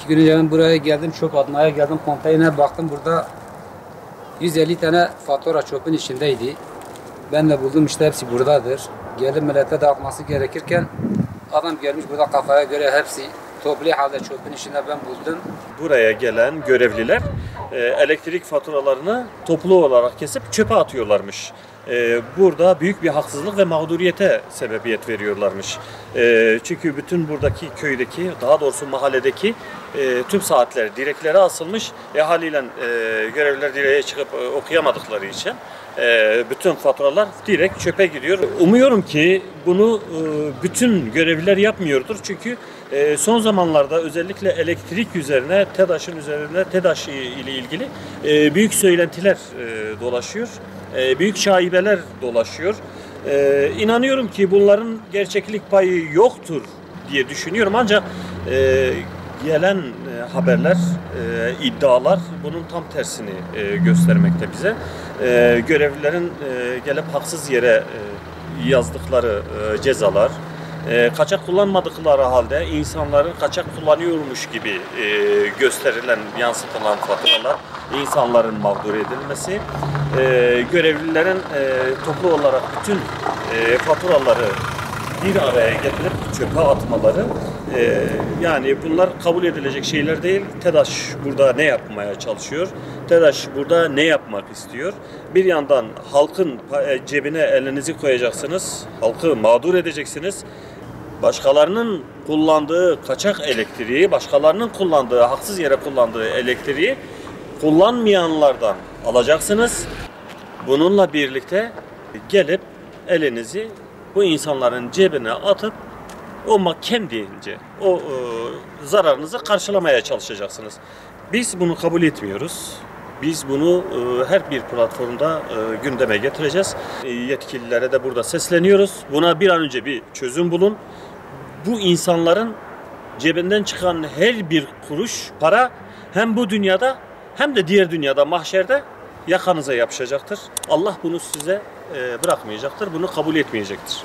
2 gün önce ben buraya geldim, çöp atmaya geldim, konteyner baktım, burada 150 tane fatura çöpün içindeydi. Ben de buldum, işte hepsi buradadır. Geldim, millete dağıtması gerekirken adam gelmiş burada kafaya göre hepsi toplu halde çöpün içinde ben buldum. Buraya gelen görevliler elektrik faturalarını toplu olarak kesip çöpe atıyorlarmış. Burada büyük bir haksızlık ve mağduriyete sebebiyet veriyorlarmış. Çünkü bütün buradaki köydeki, daha doğrusu mahalledeki tüm saatler direklere asılmış. Haliyle görevliler direğe çıkıp okuyamadıkları için bütün faturalar direkt çöpe gidiyor. Umuyorum ki bunu bütün görevliler yapmıyordur. Çünkü son zamanlarda özellikle elektrik üzerine, TEDAŞ'ın üzerine, TEDAŞ ile ilgili büyük söylentiler dolaşıyor. Büyük şaibeler dolaşıyor. İnanıyorum ki bunların gerçeklik payı yoktur diye düşünüyorum. Ancak gelen haberler, iddialar bunun tam tersini göstermekte bize. Görevlilerin gelip haksız yere yazdıkları cezalar, kaçak kullanmadıkları halde insanların kaçak kullanıyormuş gibi gösterilen, yansıtılan faturalar, insanların mağdur edilmesi, görevlilerin toplu olarak bütün faturaları bir araya getirip çöpe atmaları, yani bunlar kabul edilecek şeyler değil. TEDAŞ burada ne yapmaya çalışıyor? TEDAŞ burada ne yapmak istiyor? Bir yandan halkın cebine elinizi koyacaksınız, halkı mağdur edeceksiniz. Başkalarının kullandığı kaçak elektriği, başkalarının kullandığı, haksız yere kullandığı elektriği kullanmayanlardan alacaksınız. Bununla birlikte gelip elinizi bu insanların cebine atıp kendince zararınızı karşılamaya çalışacaksınız. Biz bunu kabul etmiyoruz. Biz bunu her bir platformda gündeme getireceğiz. Yetkililere de burada sesleniyoruz. Buna bir an önce bir çözüm bulun. Bu insanların cebinden çıkan her bir kuruş para hem bu dünyada hem de diğer dünyada, mahşerde yakanıza yapışacaktır. Allah bunu size bırakmayacaktır. Bunu kabul etmeyecektir.